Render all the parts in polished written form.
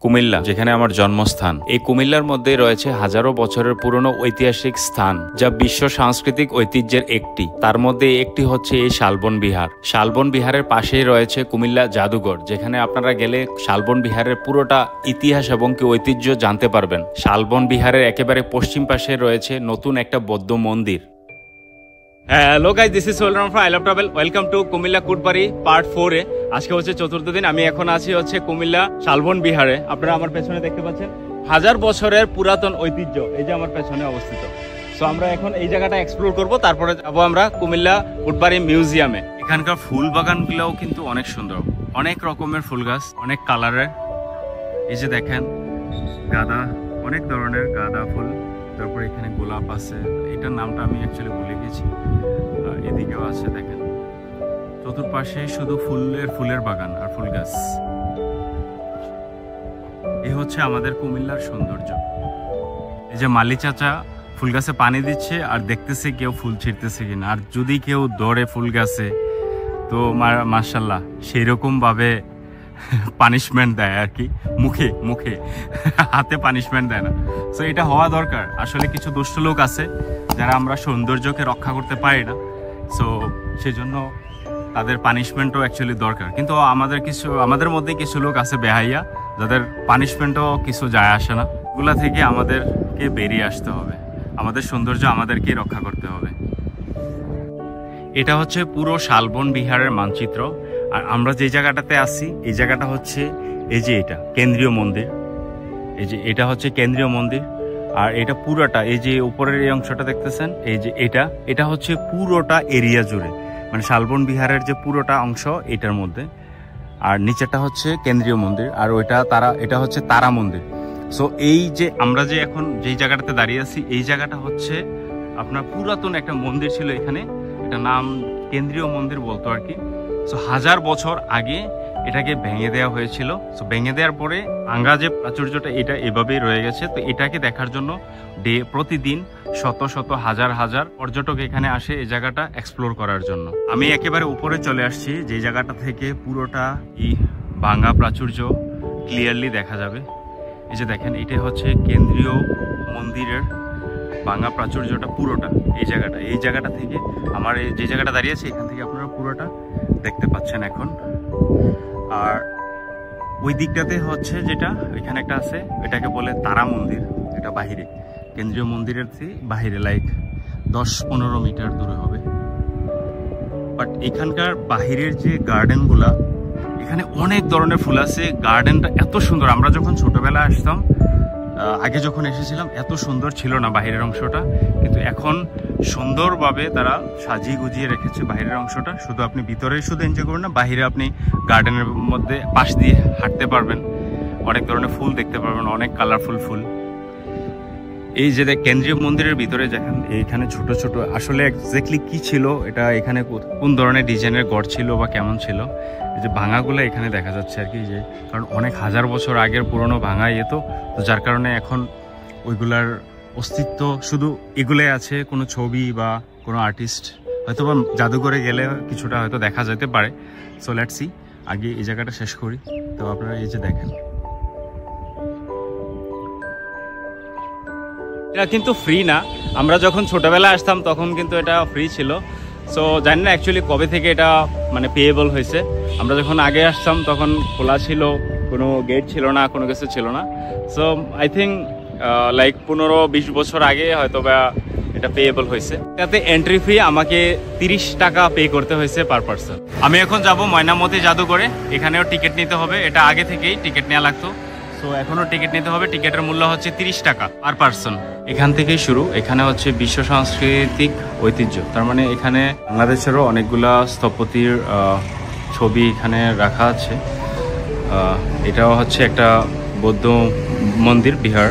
কুমিল্লা, যেখানে আমার জন্মস্থান। এই কুমিল্লার মধ্যে রয়েছে হাজারো বছরের পুরনো ঐতিহাসিক স্থান, যা বিশ্ব সাংস্কৃতিক ঐতিহ্যের একটি। তার মধ্যে একটি হচ্ছে এই শালবন বিহার। শালবন বিহারের পাশেই রয়েছে কুমিল্লা জাদুঘর, যেখানে আপনারা গেলে শালবন বিহারের পুরোটা ইতিহাস এবং কি ঐতিহ্য জানতে পারবেন। শালবন বিহারের একেবারে পশ্চিম পাশে রয়েছে নতুন একটা বৌদ্ধ মন্দির। Hello guys, this is Sohel from I love travel. Welcome to Comilla Kutbari part 4 এ। আজকে হচ্ছে চতুর্থ দিন। আমি এখন আছি হচ্ছে কুমিল্লা শালবন বিহারে। আপনারা আমার পেছনে দেখতে পাচ্ছেন হাজার বছরের পুরাতন ঐতিহ্য, এই যে আমার পেছনে অবস্থিত। সো আমরা এখন এই জায়গাটা এক্সপ্লোর করব, তারপরে যাবো আমরা কুমিল্লা কুটবাড়ি মিউজিয়ামে। এখানকার ফুল বাগানগুলোও কিন্তু অনেক সুন্দর, অনেক রকমের ফুল গাছ, অনেক কালারের। এই যে দেখেন গাঁদা, অনেক ধরনের গাঁদা ফুল, তারপর এখানে গোলাপ আছে, এটার নামটা আমি অ্যাকচুয়ালি ভুলে গেছি। এদিকেও আছে দেখেন, চতুর্পাশে শুধু ফুলের বাগান আর ফুল গাছ। এই হচ্ছে আমাদের কুমিল্লার সৌন্দর্য। এই যে মালি চাচা ফুল গাছে পানি দিচ্ছে আর দেখতেছে কেউ ফুল ছিঁড়তেছে কিনা, আর যদি কেউ দৌড়ে ফুল গাছে তো মাশাআল্লাহ সেই রকম ভাবে পানিশমেন্ট দেয় আর কি, মুখে হাতে পানিশমেন্ট দেয় না। সো এটা হওয়া দরকার। আসলে কিছু দুষ্ট লোক আছে যারা আমরা সৌন্দর্যকে রক্ষা করতে পারি না, সো সেজন্য তাদের পানিশমেন্টও অ্যাকচুয়ালি দরকার। কিন্তু আমাদের মধ্যে কিছু লোক আছে বেহাইয়া, যাদের পানিশমেন্টও কিছু যায় আসে না। এগুলা থেকে আমাদেরকে বেরিয়ে আসতে হবে, আমাদের সৌন্দর্য আমাদেরকে রক্ষা করতে হবে। এটা হচ্ছে পুরো শালবন বিহারের মানচিত্র। আর আমরা যে জায়গাটাতে আছি, এই জায়গাটা হচ্ছে এই যে এটা কেন্দ্রীয় মন্দির। এই যে এটা হচ্ছে কেন্দ্রীয় মন্দির। আর এটা পুরোটা, এই যে উপরের এই অংশটা দেখতেছেন, এই যে এটা হচ্ছে পুরোটা এরিয়া জুড়ে, মানে শালবন বিহারের যে পুরোটা অংশ এটার মধ্যে। আর নিচেটা হচ্ছে কেন্দ্রীয় মন্দির, আর এটা হচ্ছে তারা মন্দির। সো এই যে আমরা যে এখন যেই জায়গাটাতে দাঁড়িয়ে আছি, এই জায়গাটা হচ্ছে আপনার পুরাতন একটা মন্দির ছিল এখানে। এটা নাম কেন্দ্রীয় মন্দির বলতো আর কি। সো হাজার বছর আগে এটাকে ভেঙে দেওয়া হয়েছিল। সো ভেঙে দেওয়ার পরে ভাঙা যে প্রাচুর্যটা, এটা এভাবেই রয়ে গেছে। তো এটাকে দেখার জন্য প্রতিদিন শত শত হাজার পর্যটক এখানে আসে এই জায়গাটা এক্সপ্লোর করার জন্য। আমি একেবারে উপরে চলে আসছি, যে জায়গাটা থেকে পুরোটা এই ভাঙা প্রাচুর্য ক্লিয়ারলি দেখা যাবে। এই যে দেখেন, এটা হচ্ছে কেন্দ্রীয় মন্দিরের ভাঙা প্রাচুর্যটা পুরোটা এই জায়গাটা থেকে, আমার এই যে জায়গাটা দাঁড়িয়েছে এখান থেকে আপনারা পুরোটা দেখতে পাচ্ছেন এখন। আর ওই দিকটাতে হচ্ছে যেটা এখানে একটা আছে, এটাকে বলে তারা মন্দির। এটা বাহিরে, কেন্দ্রীয় মন্দিরের বাহিরে, লাইক 10-15 মিটার দূরে হবে। বাট এখানকার বাহিরের যে গার্ডেনগুলা, এখানে অনেক ধরনের ফুল আছে। গার্ডেনটা এত সুন্দর, আমরা যখন ছোটবেলায় আসতাম, আগে যখন এসেছিলাম, এত সুন্দর ছিল না বাহিরের অংশটা, কিন্তু এখন সুন্দরভাবে তারা সাজিয়ে গুজিয়ে রেখেছে বাহিরের অংশটা। শুধু আপনি ভিতরে শুধু এনজয় করবেন না, বাহিরে আপনি গার্ডেনের মধ্যে পাশ দিয়ে হাঁটতে পারবেন, অনেক ধরনের ফুল দেখতে পারবেন, অনেক কালারফুল ফুল। এই যে কেন্দ্রীয় মন্দিরের ভিতরে দেখেন, এইখানে ছোট ছোট, আসলে এক্স্যাক্টলি কি ছিল এটা, এখানে কোন ধরনের ডিজাইনের গড় ছিল বা কেমন ছিল, এই যে ভাঙাগুলো এখানে দেখা যাচ্ছে আর কি। যে কারণ অনেক হাজার বছর আগের পুরনো ভাঙা তো যার কারণে এখন ওইগুলার অস্তিত্ব শুধু এগুলোই আছে, কোনো ছবি বা কোনো আর্টিস্ট হয়তো বা জাদুঘরে গেলে কিছুটা হয়তো দেখা যেতে পারে। সো লেটস সি, আগে এই জায়গাটা শেষ করি। তো আপনারা এই যে দেখেন, এটা কিন্তু ফ্রি না। আমরা যখন ছোটবেলায় আসতাম তখন কিন্তু এটা ফ্রি ছিল। সো জানি না অ্যাকচুয়ালি কবে থেকে এটা মানে পেয়েবল হয়েছে। আমরা যখন আগে আসতাম তখন খোলা ছিল, কোনো গেট ছিল না, কোনো কিছু ছিল না। সো আই থিঙ্ক লাইক 15-20 বছর আগে হয়তো বা এটা পেয়েবল হয়েছে। এটাতে এন্ট্রি ফি আমাকে 30 টাকা পে করতে হয়েছে পার পার্সন। আমি এখন যাব ময়নামতি জাদুঘরে, এখানেও টিকিট নিতে হবে। এটা আগে থেকেই টিকিট নেওয়া লাগতো, তো এখনও টিকিট নিতে হবে। টিকিটের মূল্য হচ্ছে 30 টাকা পার পার্সন। এখান থেকেই শুরু। এখানে হচ্ছে বিশ্ব সাংস্কৃতিক ঐতিহ্য, তার মানে এখানে বাংলাদেশেরও অনেকগুলা স্থপতির ছবি এখানে রাখা আছে। এটাও হচ্ছে একটা বৌদ্ধ মন্দির, বিহার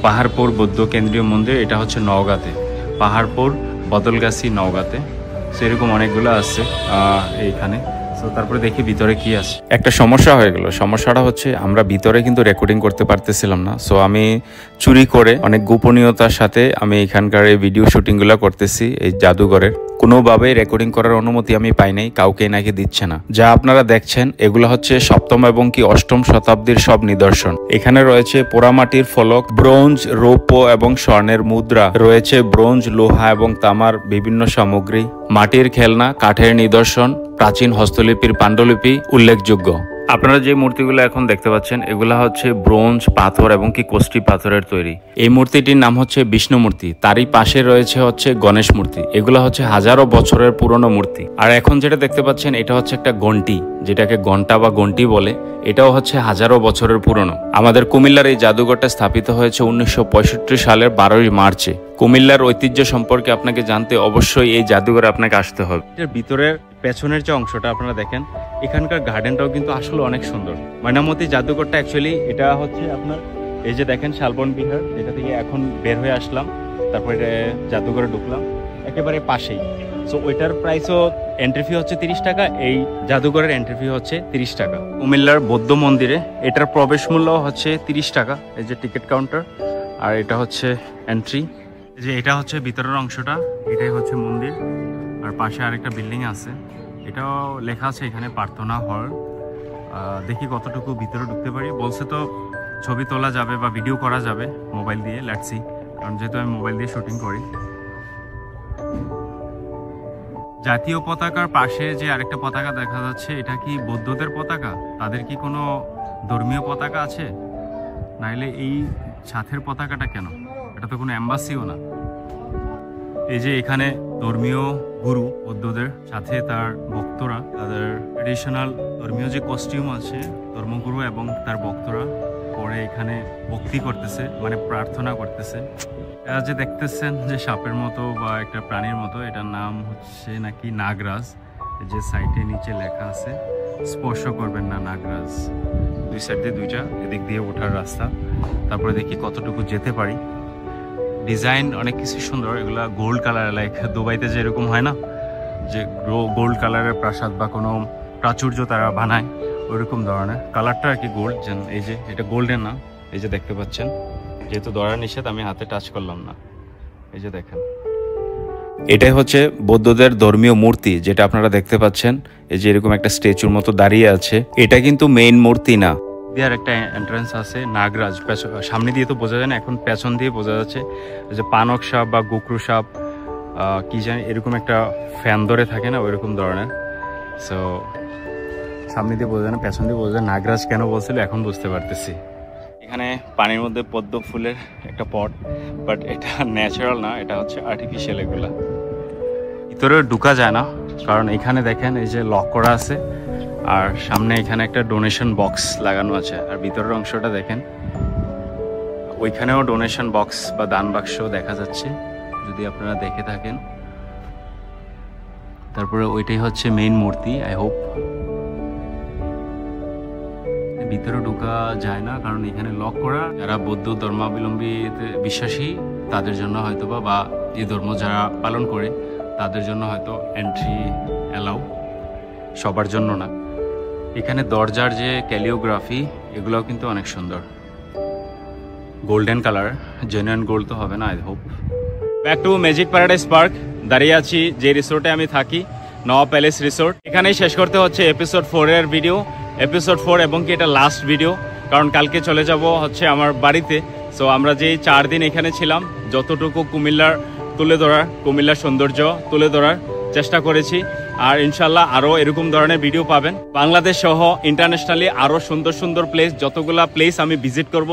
পাহাড়পুর বৌদ্ধ কেন্দ্রীয় মন্দির। এটা হচ্ছে নওগাঁতে, পাহাড়পুর বদলগাছি নওগাঁতে। সেরকম অনেকগুলো আছে এইখানে। তো তারপরে দেখি ভিতরে কি আছে। একটা সমস্যা হয়ে গেল। সমস্যাটা হচ্ছে আমরা ভিতরে কিন্তু রেকর্ডিং করতে পারতেছিলাম না। সো আমি চুরি করে অনেক গোপনীয়তার সাথে আমি এখানকার এই ভিডিও শুটিংগুলো করতেছি এই জাদুঘরের। কোনোভাবেই রেকর্ডিং করার অনুমতি আমি পাই নাই, কাউকে নাকি দিচ্ছে না। যা আপনারা দেখছেন এগুলো হচ্ছে 7ম এবং কি 8ম শতাব্দীর সব নিদর্শন। এখানে রয়েছে পোড়ামাটির ফলক, ব্রোঞ্জ, রৌপ্য এবং স্বর্ণের মুদ্রা, রয়েছে ব্রোঞ্জ, লোহা এবং তামার বিভিন্ন সামগ্রী, মাটির খেলনা, কাঠের নিদর্শন, প্রাচীন হস্তলিপির পাণ্ডুলিপি উল্লেখযোগ্য। আপনারা যে মূর্তিগুলো এখন দেখতে পাচ্ছেন এগুলা হচ্ছে ব্রোঞ্জ, পাথর এবং কি কোষ্টি পাথরের তৈরি। এই মূর্তিটির নাম হচ্ছে বিষ্ণু মূর্তি। তারই পাশে রয়েছে হচ্ছে গণেশ মূর্তি। এগুলা হচ্ছে হাজারো বছরের পুরনো মূর্তি। আর এখন যেটা দেখতে পাচ্ছেন এটা হচ্ছে একটা ঘন্টি, যেটাকে ঘন্টা বা ঘন্টি বলে। এটাও হচ্ছে হাজারো বছরের পুরনো। আমাদের কুমিল্লার এই জাদুঘরটা স্থাপিত হয়েছে 1965 সালের 12ই মার্চে। কুমিল্লার ঐতিহ্য সম্পর্কে আপনাকে জানতে অবশ্যই এই জাদুঘরে আপনাকে আসতে হবে। এর ভিতরের পেছনের যে অংশটা আপনারা দেখেন, এখানকার গার্ডেনটাও কিন্তু আসলে অনেক সুন্দর। ময়নামতি জাদুঘরটা অ্যাকচুয়ালি এটা হচ্ছে আপনার এই যে দেখেন শালবন বিহার, যেটা থেকে এখন বের হয়ে আসলাম, তারপরে জাদুঘরে ঢুকলাম একেবারে পাশেই। সো ওইটার প্রাইসও এন্ট্রি ফি হচ্ছে 30 টাকা, এই জাদুঘরের এন্ট্রি ফি হচ্ছে 30 টাকা। কুমিল্লার বৌদ্ধ মন্দিরে এটার প্রবেশ মূল্য হচ্ছে 30 টাকা, এই যে টিকিট কাউন্টার, আর এটা হচ্ছে এন্ট্রি। যে এটা হচ্ছে ভিতরের অংশটা, এটাই হচ্ছে মন্দির, আর পাশে আরেকটা বিল্ডিং আছে, এটাও লেখা আছে এখানে প্রার্থনা হল। দেখি কতটুকু ভিতরে ঢুকতে পারি। বলছে তো ছবি তোলা যাবে বা ভিডিও করা যাবে মোবাইল দিয়ে, লেটস সি, কারণ যেহেতু আমি মোবাইল দিয়ে শুটিং করি। জাতীয় পতাকার পাশে যে আরেকটা পতাকা দেখা যাচ্ছে, এটা কি বৌদ্ধদের পতাকা? তাদের কি কোনো ধর্মীয় পতাকা আছে? নাইলে এই সাথের পতাকাটা কেন? এটা তো কোনো এম্বাসিও না। এই যে এখানে ধর্মীয় গুরু বৌদ্ধদের সাথে তার ভক্তরা, তাদের ট্রেডিশনাল ধর্মীয় যে কস্টিউম আছে, ধর্মগুরু এবং তার ভক্তরা পরে এখানে ভক্তি করতেছে, মানে প্রার্থনা করতেছে। এটা যে দেখতেছেন যে সাপের মতো বা একটা প্রাণীর মতো, এটার নাম হচ্ছে নাকি নাগরাজ। যে সাইডে নিচে লেখা আছে স্পর্শ করবেন না নাগরাজ। দুই সাইড দিয়ে দুইটা, এদিক দিয়ে ওঠার রাস্তা। তারপরে দেখি কতটুকু যেতে পারি। ডিজাইন অনেক কিছু সুন্দর, এগুলা গোল্ড কালার, লাইক দুবাইতে যেরকম হয় না যে গোল্ড কালারের প্রাসাদ বা কোনো প্রাচুর্য তারা বানায়, ওইরকম ধরনের কালারটা আর কি গোল্ড। যেন এই যে এটা গোল্ডের না, এই যে দেখতে পাচ্ছেন, যেহেতু ধরা নিষেধ আমি হাতে টাচ করলাম না। এই যে দেখেন, এটাই হচ্ছে বৌদ্ধদের ধর্মীয় মূর্তি যেটা আপনারা দেখতে পাচ্ছেন। এই যে এরকম একটা স্ট্যাচুর মতো দাঁড়িয়ে আছে, এটা কিন্তু মেইন মূর্তি না। আর একটা এন্ট্রান্স আছে নাগরাজ, সামনে দিয়ে তো বোঝা যায় না, এখন পেছন দিয়ে বোঝা যাচ্ছে যে পানক সাপ বা গুকরু সাপ কি জানি এরকম একটা ফ্যান ধরে থাকে না, ওইরকম ধরনের। সো সামনে দিয়ে বোঝা যায় না, পেছন দিয়ে বোঝা যায়। নাগরাজ কেন বলছিল এখন বুঝতে পারতেছি। এখানে পানির মধ্যে পদ্ম ফুলের একটা পট, বাট এটা ন্যাচারাল না, এটা হচ্ছে আর্টিফিশিয়াল। এগুলা ভিতরে ঢুকা যায় না, কারণ এখানে দেখেন এই যে লক করা আছে, আর সামনে এখানে একটা ডোনেশন বক্স লাগানো আছে। আর ভিতরের অংশটা দেখেন, ওইখানেও ডোনেশন বক্স বা দান বাক্স দেখা যাচ্ছে, যদি আপনারা দেখে থাকেন। তারপরে ওইটাই হচ্ছে মেইন মূর্তি। আই হোপ ভিতরে ঢোকা যায় না, কারণ এখানে লক করা। যারা বৌদ্ধ ধর্মাবলম্বীতে বিশ্বাসী তাদের জন্য হয়তো বা এই ধর্ম যারা পালন করে তাদের জন্য হয়তো এন্ট্রি অ্যালাউ, সবার জন্য না। এখানে দরজার যে ক্যালিওগ্রাফি এগুলোও কিন্তু অনেক সুন্দর, গোল্ডেন কালার, জেনুইন গোল্ড তো হবে না। I hope. Back to magic paradise park. দাঁড়িয়ে আছি যে রিসোর্টে আমি থাকি, নওয়াব প্যালেস রিসোর্ট। এখানেই শেষ করতে হচ্ছে এপিসোড 4 এর ভিডিও, এপিসোড 4, এবং কি এটা লাস্ট ভিডিও, কারণ কালকে চলে যাব হচ্ছে আমার বাড়িতে। সো আমরা যেই 4 দিন এখানে ছিলাম, যতটুকু কুমিল্লার তুলে ধরার, কুমিল্লার সৌন্দর্য তুলে ধরার চেষ্টা করেছি। আর ইনশাল্লাহ আরও এরকম ধরনের ভিডিও পাবেন। বাংলাদেশ সহ ইন্টারন্যাশনালি আরও সুন্দর সুন্দর প্লেস, যতগুলা প্লেস আমি ভিজিট করব,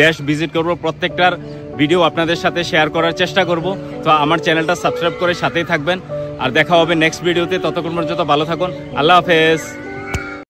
দেশ ভিজিট করব, প্রত্যেকটার ভিডিও আপনাদের সাথে শেয়ার করার চেষ্টা করব। তো আমার চ্যানেলটা সাবস্ক্রাইব করে সাথেই থাকবেন, আর দেখা হবে নেক্সট ভিডিওতে। ততক্ষণ পর্যন্ত ভালো থাকুন। আল্লাহ হাফেজ।